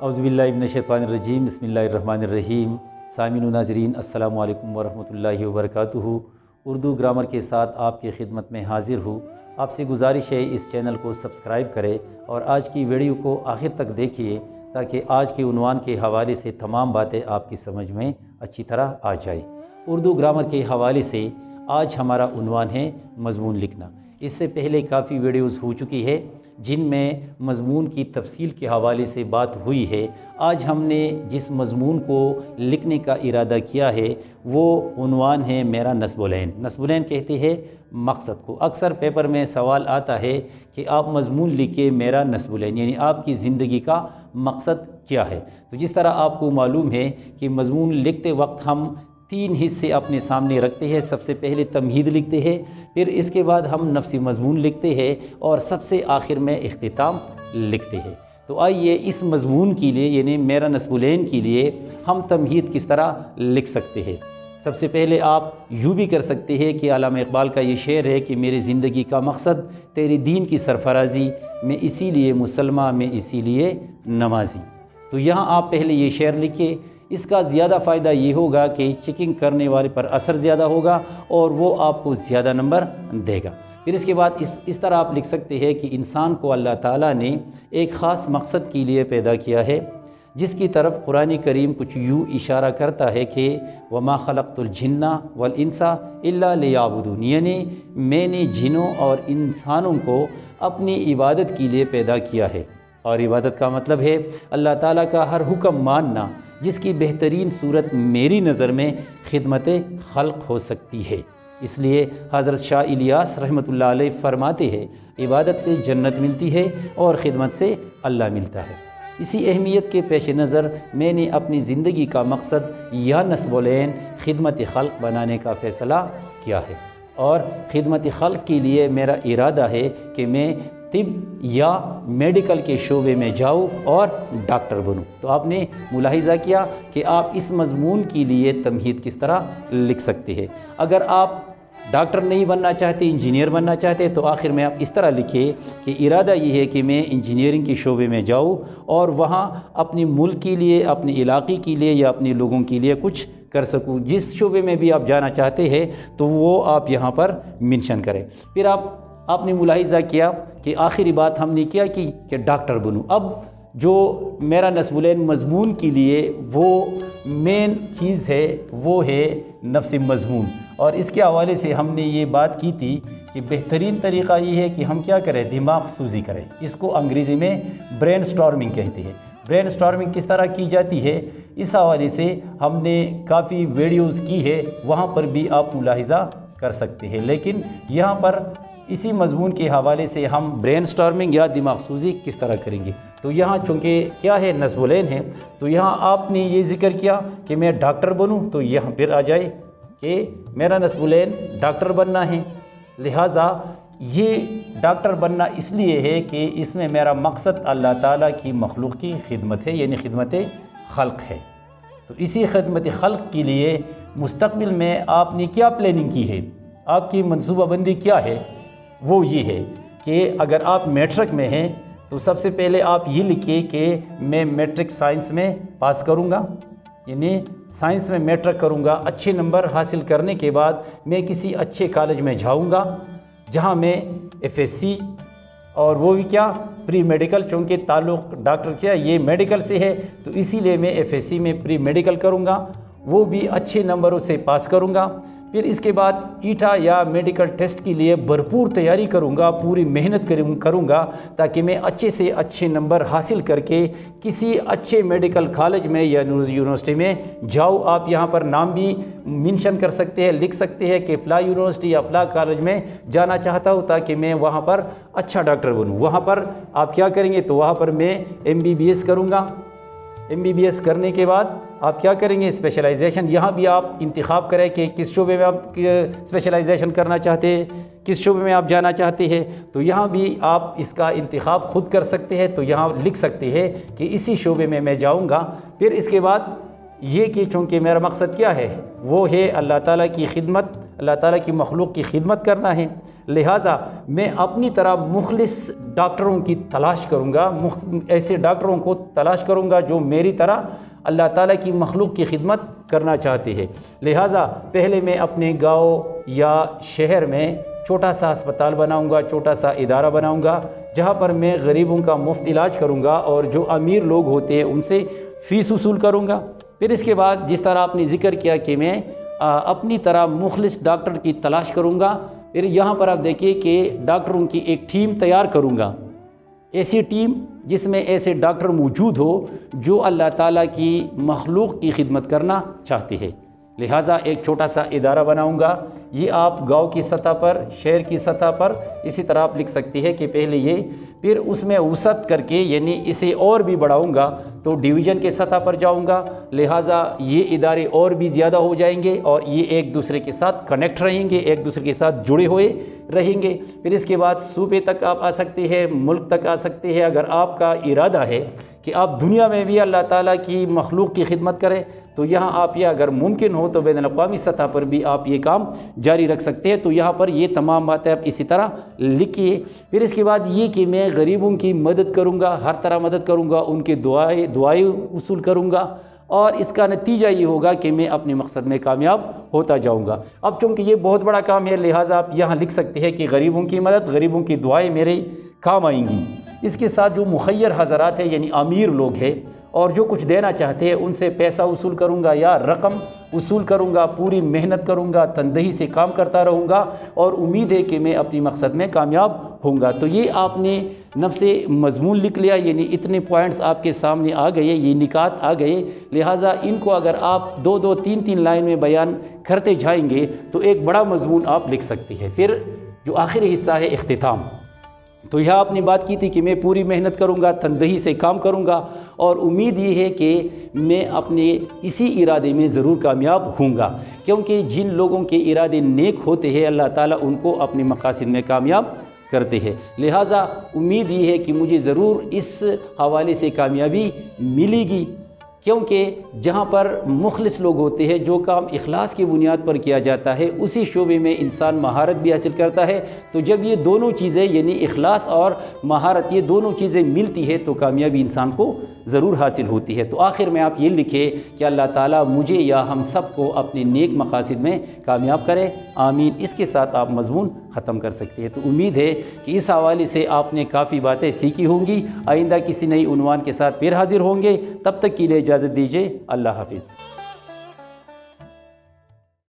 اعوذ باللہ من الشیطان الرجیم، بسم اللہ الرحمن الرحیم۔ سامعین و ناظرین، السلام علیکم ورحمۃ اللہ وبرکاتہ۔ اردو گرامر کے ساتھ آپ کی خدمت میں حاضر ہوں۔ آپ سے گزارش ہے اس چینل کو سبسکرائب کریں اور آج کی ویڈیو کو آخر تک دیکھیے تاکہ آج کے عنوان کے حوالے سے تمام باتیں آپ کی سمجھ میں اچھی طرح آ جائے۔ اردو گرامر کے حوالے سے آج ہمارا عنوان ہے مضمون لکھنا۔ اس سے پہلے کافی ویڈیوز ہو چکی ہے جن میں مضمون کی تفصیل کے حوالے سے بات ہوئی ہے۔ آج ہم نے جس مضمون کو لکھنے کا ارادہ کیا ہے وہ عنوان ہے میرا نصب العین۔ نصب العین کہتے ہیں مقصد کو۔ اکثر پیپر میں سوال آتا ہے کہ آپ مضمون لکھیں میرا نصب العین، یعنی آپ کی زندگی کا مقصد کیا ہے۔ تو جس طرح آپ کو معلوم ہے کہ مضمون لکھتے وقت ہم 3 حصے اپنے سامنے رکھتے ہیں۔ سب سے پہلے تمہید لکھتے ہیں، پھر اس کے بعد ہم نفسی مضمون لکھتے ہیں اور سب سے آخر میں اختتام لکھتے ہیں۔ تو آئیے اس مضمون کے لیے یعنی میرا نصب العین کے لیے ہم تمہید کس طرح لکھ سکتے ہیں۔ سب سے پہلے آپ یوں بھی کر سکتے ہیں کہ علامہ اقبال کا یہ شعر ہے کہ میری زندگی کا مقصد تیری دین کی سرفرازی، میں اسی لیے مسلمان، میں اسی لیے نمازی۔ تو یہاں آپ پہلے یہ شعر لکھیں۔ اس کا زیادہ فائدہ یہ ہوگا کہ چیکنگ کرنے والے پر اثر زیادہ ہوگا اور وہ آپ کو زیادہ نمبر دے گا۔ پھر اس کے بعد اس طرح آپ لکھ سکتے ہیں کہ انسان کو اللہ تعالیٰ نے ایک خاص مقصد کے لیے پیدا کیا ہے، جس کی طرف قرآن کریم کچھ یوں اشارہ کرتا ہے کہ وَمَا خَلَقْتُ الْجِنَّ وَالْإِنسَ إِلَّا لِيَعْبُدُونِ، یعنی میں نے جنوں اور انسانوں کو اپنی عبادت کے لیے پیدا کیا ہے۔ اور عبادت کا مطلب ہے اللہ تعالیٰ کا ہر حکم ماننا، جس کی بہترین صورت میری نظر میں خدمت خلق ہو سکتی ہے۔ اس لیے حضرت شاہ الیاس رحمۃ اللہ علیہ فرماتے ہیں عبادت سے جنت ملتی ہے اور خدمت سے اللہ ملتا ہے۔ اسی اہمیت کے پیش نظر میں نے اپنی زندگی کا مقصد یا نصب العین خدمت خلق بنانے کا فیصلہ کیا ہے، اور خدمت خلق کے لیے میرا ارادہ ہے کہ میں طب یا میڈیکل کے شعبے میں جاؤں اور ڈاکٹر بنوں۔ تو آپ نے ملاحظہ کیا کہ آپ اس مضمون کے لیے تمہید کس طرح لکھ سکتے ہیں۔ اگر آپ ڈاکٹر نہیں بننا چاہتے، انجینئر بننا چاہتے، تو آخر میں آپ اس طرح لکھیں کہ ارادہ یہ ہے کہ میں انجینئرنگ کے شعبے میں جاؤں اور وہاں اپنے ملک کے لیے، اپنے علاقے کے لیے یا اپنے لوگوں کے لیے کچھ کر سکوں۔ جس شعبے میں بھی آپ جانا چاہتے ہیں تو وہ آپ یہاں پر منشن کریں۔ پھر آپ نے ملاحظہ کیا کہ آخری بات ہم نے کیا کہ ڈاکٹر بنوں۔ اب جو میرا نصب العین مضمون کے لیے وہ مین چیز ہے وہ ہے نفس مضمون، اور اس کے حوالے سے ہم نے یہ بات کی تھی کہ بہترین طریقہ یہ ہے کہ ہم کیا کریں، دماغ سوزی کریں۔ اس کو انگریزی میں برین سٹارمنگ کہتے ہیں۔ برین سٹارمنگ کس طرح کی جاتی ہے اس حوالے سے ہم نے کافی ویڈیوز کی ہے، وہاں پر بھی آپ ملاحظہ کر سکتے ہیں، لیکن یہاں پر اسی مضمون کے حوالے سے ہم برین سٹارمنگ یا دماغ سوزی کس طرح کریں گے۔ تو یہاں چونکہ کیا ہے نصب العین ہے، تو یہاں آپ نے یہ ذکر کیا کہ میں ڈاکٹر بنوں، تو یہاں پھر آ جائے کہ میرا نصب العین ڈاکٹر بننا ہے، لہٰذا یہ ڈاکٹر بننا اس لیے ہے کہ اس میں میرا مقصد اللہ تعالیٰ کی مخلوق کی خدمت ہے، یعنی خدمت خلق ہے۔ تو اسی خدمت خلق کے لیے مستقبل میں آپ نے کیا پلاننگ کی ہے، آپ کی منصوبہ بندی کیا ہے، وہ یہ ہے کہ اگر آپ میٹرک میں ہیں تو سب سے پہلے آپ یہ لکھیں کہ میں میٹرک سائنس میں پاس کروں گا، یعنی سائنس میں میٹرک کروں گا۔ اچھے نمبر حاصل کرنے کے بعد میں کسی اچھے کالج میں جاؤں گا جہاں میں FSC اور وہ بھی کیا پری میڈیکل، چونکہ تعلق ڈاکٹر کیا یہ میڈیکل سے ہے تو اسی لیے میں FSC میں پری میڈیکل کروں گا، وہ بھی اچھے نمبروں سے پاس کروں گا۔ پھر اس کے بعد ایٹا یا میڈیکل ٹیسٹ کے لیے بھرپور تیاری کروں گا، پوری محنت کروں گا تاکہ میں اچھے سے اچھے نمبر حاصل کر کے کسی اچھے میڈیکل کالج میں یا یونیورسٹی میں جاؤ۔ آپ یہاں پر نام بھی منشن کر سکتے ہیں، لکھ سکتے ہیں کہ فلاں یونیورسٹی یا فلاں کالج میں جانا چاہتا ہوں تاکہ میں وہاں پر اچھا ڈاکٹر بنوں۔ وہاں پر آپ کیا کریں گے، تو وہاں پر میں MBBS کروں گا۔ MBBS کرنے کے بعد آپ کیا کریں گے، اسپیشلائزیشن۔ یہاں بھی آپ انتخاب کریں کہ کس شعبے میں آپ اسپیشلائزیشن کرنا چاہتے ہیں، کس شعبے میں آپ جانا چاہتے ہیں، تو یہاں بھی آپ اس کا انتخاب خود کر سکتے ہیں۔ تو یہاں لکھ سکتے ہیں کہ اسی شعبے میں میں جاؤں گا۔ پھر اس کے بعد یہ کہ چونکہ میرا مقصد کیا ہے، وہ ہے اللہ تعالیٰ کی خدمت، اللہ تعالیٰ کی مخلوق کی خدمت کرنا ہے، لہٰذا میں اپنی طرح مخلص ڈاکٹروں کی تلاش کروں گا، ایسے ڈاکٹروں کو تلاش کروں گا جو میری طرح اللہ تعالیٰ کی مخلوق کی خدمت کرنا چاہتے ہیں۔ لہٰذا پہلے میں اپنے گاؤں یا شہر میں چھوٹا سا ہسپتال بناؤں گا، چھوٹا سا ادارہ بناؤں گا، جہاں پر میں غریبوں کا مفت علاج کروں گا اور جو امیر لوگ ہوتے ہیں ان سے فیس وصول کروں گا۔ پھر اس کے بعد جس طرح آپ نے ذکر کیا کہ میں اپنی طرح مخلص ڈاکٹر کی تلاش کروں گا، پھر یہاں پر آپ دیکھیے کہ ڈاکٹروں کی ایک ٹیم تیار کروں گا، ایسی ٹیم جس میں ایسے ڈاکٹر موجود ہو جو اللہ تعالیٰ کی مخلوق کی خدمت کرنا چاہتے ہیں۔ لہٰذا ایک چھوٹا سا ادارہ بناؤں گا، یہ آپ گاؤں کی سطح پر، شہر کی سطح پر اسی طرح آپ لکھ سکتے ہیں کہ پہلے یہ، پھر اس میں وسعت کر کے یعنی اسے اور بھی بڑھاؤں گا تو ڈویژن کے سطح پر جاؤں گا، لہٰذا یہ ادارے اور بھی زیادہ ہو جائیں گے اور یہ ایک دوسرے کے ساتھ کنیکٹ رہیں گے، ایک دوسرے کے ساتھ جڑے ہوئے رہیں گے۔ پھر اس کے بعد صوبے تک آپ آ سکتے ہیں، ملک تک آ سکتے ہیں۔ اگر آپ کا ارادہ ہے کہ آپ دنیا میں بھی اللہ تعالیٰ کی مخلوق کی خدمت کریں تو یہاں آپ یہ اگر ممکن ہو تو بین الاقوامی سطح پر بھی آپ یہ کام جاری رکھ سکتے ہیں۔ تو یہاں پر یہ تمام باتیں آپ اسی طرح لکھیے۔ پھر اس کے بعد یہ کہ میں غریبوں کی مدد کروں گا، ہر طرح مدد کروں گا، ان کے دعائیں وصول کروں گا، اور اس کا نتیجہ یہ ہوگا کہ میں اپنے مقصد میں کامیاب ہوتا جاؤں گا۔ اب چونکہ یہ بہت بڑا کام ہے لہٰذا آپ یہاں لکھ سکتے ہیں کہ غریبوں کی مدد، غریبوں کی دعائیں میرے کام آئیں گی۔ اس کے ساتھ جو مخیر حضرات ہیں یعنی امیر لوگ ہیں اور جو کچھ دینا چاہتے ہیں ان سے پیسہ وصول کروں گا یا رقم وصول کروں گا، پوری محنت کروں گا، تندہی سے کام کرتا رہوں گا اور امید ہے کہ میں اپنی مقصد میں کامیاب ہوں گا۔ تو یہ آپ نے نفس مضمون لکھ لیا، یعنی اتنے پوائنٹس آپ کے سامنے آ گئے، یہ نکات آ گئے، لہٰذا ان کو اگر آپ دو دو تین تین لائن میں بیان کرتے جائیں گے تو ایک بڑا مضمون آپ لکھ سکتے ہیں۔ پھر جو آخری حصہ ہے اختتام، تو یہاں آپ نے بات کی تھی کہ میں پوری محنت کروں گا، تندہی سے کام کروں گا اور امید یہ ہے کہ میں اپنے اسی ارادے میں ضرور کامیاب ہوں گا، کیونکہ جن لوگوں کے ارادے نیک ہوتے ہیں اللہ تعالیٰ ان کو اپنے مقاصد میں کامیاب کرتے ہیں۔ لہٰذا امید یہ ہے کہ مجھے ضرور اس حوالے سے کامیابی ملے گی، کیونکہ جہاں پر مخلص لوگ ہوتے ہیں، جو کام اخلاص کی بنیاد پر کیا جاتا ہے اسی شعبے میں انسان مہارت بھی حاصل کرتا ہے۔ تو جب یہ دونوں چیزیں یعنی اخلاص اور مہارت، یہ دونوں چیزیں ملتی ہے تو کامیابی انسان کو ضرور حاصل ہوتی ہے۔ تو آخر میں آپ یہ لکھیں کہ اللہ تعالیٰ مجھے یا ہم سب کو اپنے نیک مقاصد میں کامیاب کرے، آمین۔ اس کے ساتھ آپ مضمون ختم کر سکتے ہیں۔ تو امید ہے کہ اس حوالے سے آپ نے کافی باتیں سیکھی ہوں گی۔ آئندہ کسی نئی عنوان کے ساتھ پھر حاضر ہوں گے، تب تک کے لیے اجازت دیجیے، اللہ حافظ۔